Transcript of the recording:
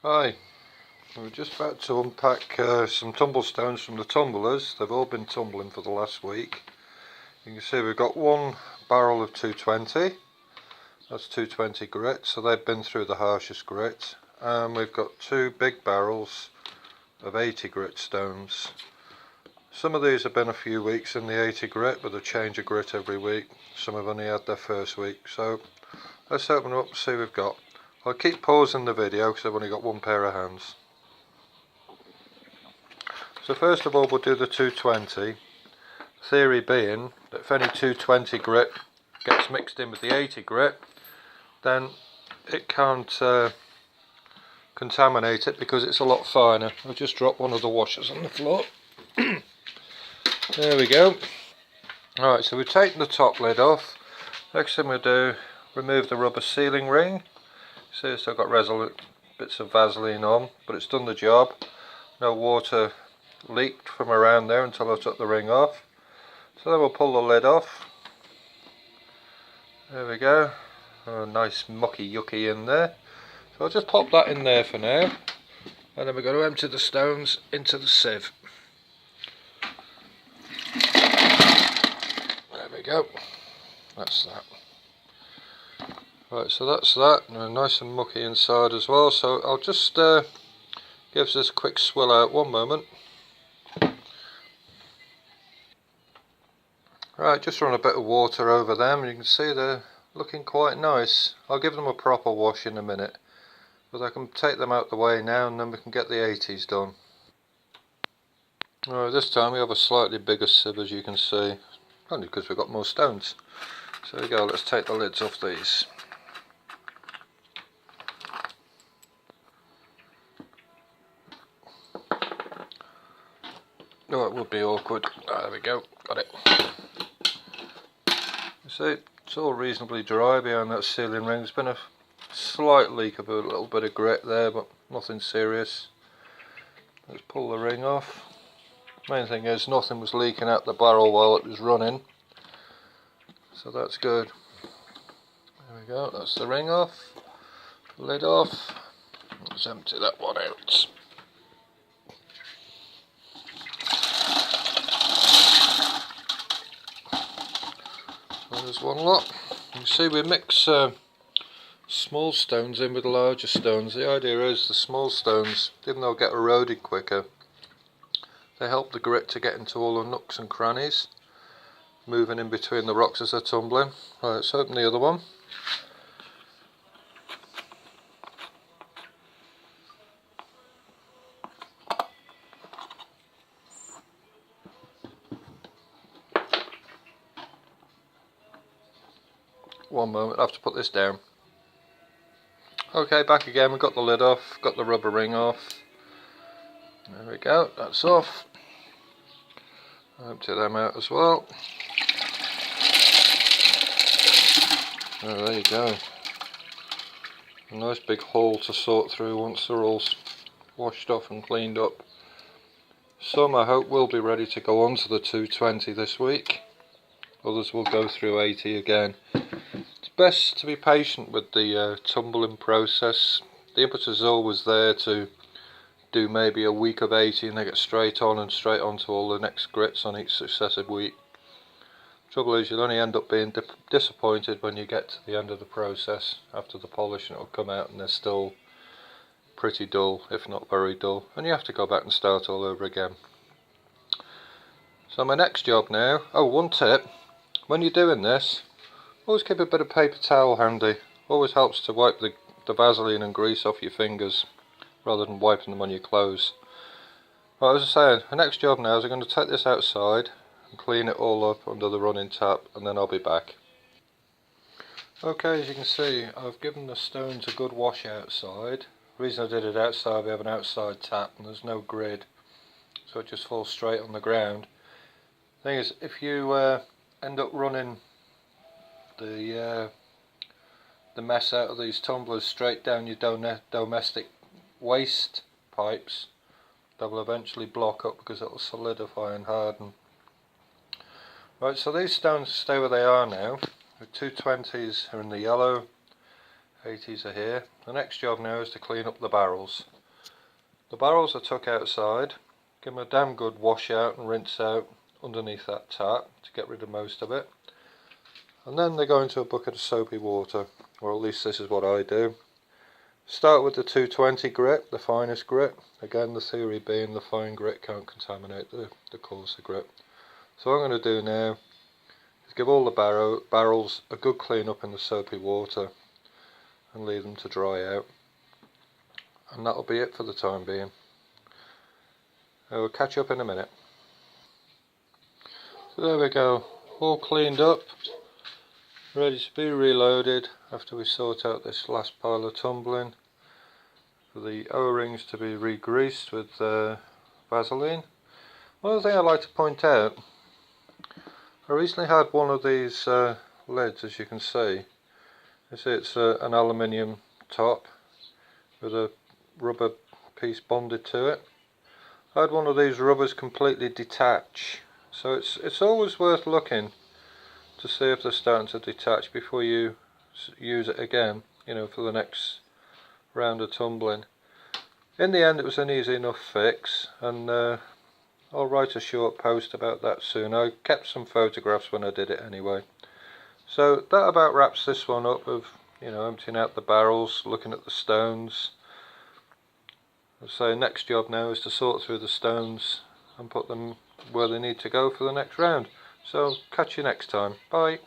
Hi, we're just about to unpack some tumble stones from the tumblers. They've all been tumbling for the last week. You can see we've got one barrel of 220, that's 220 grit, so they've been through the harshest grit. And we've got two big barrels of 80 grit stones. Some of these have been a few weeks in the 80 grit, but they change of grit every week. Some have only had their first week, so let's open them up and see what we've got. I'll keep pausing the video because I've only got one pair of hands. So first of all we'll do the 220, theory being that if any 220 grit gets mixed in with the 80 grit, then it can't contaminate it because it's a lot finer. I'll just drop one of the washers on the floor. There we go. Alright, so we've taken the top lid off. Next thing we'll do, remove the rubber sealing ring. See, it's still got bits of Vaseline on, but it's done the job. No water leaked from around there until I took the ring off. So then we'll pull the lid off. There we go. Oh, nice mucky yucky in there. So I'll just pop that in there for now. And then we're going to empty the stones into the sieve. There we go. That's that. Right, so that's that, and nice and mucky inside as well, so I'll just give this a quick swill out. One moment. Right, just run a bit of water over them, and you can see they're looking quite nice. I'll give them a proper wash in a minute, but I can take them out the way now and then we can get the 80s done. Alright, this time we have a slightly bigger sieve, as you can see, only because we've got more stones. So there we go, let's take the lids off these. Oh, it would be awkward. There we go, got it. You see, it's all reasonably dry behind that sealing ring. There's been a slight leak of a little bit of grit there, but nothing serious. Let's pull the ring off. Main thing is nothing was leaking out the barrel while it was running, so that's good. There we go, that's the ring off. Lid off. Let's empty that one out. There's one lot. You see, we mix small stones in with larger stones. The idea is the small stones, even though they'll get eroded quicker, they help the grit to get into all the nooks and crannies, moving in between the rocks as they're tumbling. Right, let's open the other one. One moment, I have to put this down. Okay, back again, we've got the lid off, got the rubber ring off. There we go, that's off. Empty them out as well. Oh, there you go. A nice big hole to sort through once they're all washed off and cleaned up. Some I hope will be ready to go on to the 220 this week. Others will go through 80 again. It's best to be patient with the tumbling process. The impetus is always there to do maybe a week of 80 and they get straight on and straight on to all the next grits on each successive week. Trouble is, you'll only end up being disappointed when you get to the end of the process after the polish, and it'll come out and they're still pretty dull, if not very dull, and you have to go back and start all over again. So my next job now, one tip, when you're doing this, always keep a bit of paper towel handy. Always helps to wipe the Vaseline and grease off your fingers rather than wiping them on your clothes. Right, as I was saying, the next job now is I'm going to take this outside and clean it all up under the running tap, and then I'll be back. Okay, as you can see, I've given the stones a good wash outside. The reason I did it outside, we have an outside tap and there's no grid, so it just falls straight on the ground. Thing is, if you end up running the mess out of these tumblers straight down your domestic waste pipes, they will eventually block up because it will solidify and harden. Right, so these stones stay where they are now. The 220s are in the yellow, 80s are here. The next job now is to clean up the barrels. The barrels are took outside, give them a damn good wash out and rinse out underneath that tap to get rid of most of it. And then they go into a bucket of soapy water, or at least this is what I do. Start with the 220 grit, the finest grit. Again, the theory being the fine grit can't contaminate the coarser grit. So what I'm going to do now is give all the barrels a good clean up in the soapy water and leave them to dry out. And that'll be it for the time being. We'll catch up in a minute. So there we go, all cleaned up, ready to be reloaded after we sort out this last pile of tumbling. For the O-rings to be re-greased with Vaseline. One other thing I'd like to point out, I recently had one of these lids, as you can see. You see it's an aluminium top with a rubber piece bonded to it. I had one of these rubbers completely detach, so it's always worth looking to see if they're starting to detach before you use it again, you know, for the next round of tumbling. In the end it was an easy enough fix, and I'll write a short post about that soon. I kept some photographs when I did it anyway. So that about wraps this one up of, you know, emptying out the barrels, looking at the stones. So next job now is to sort through the stones and put them where they need to go for the next round. So catch you next time. Bye.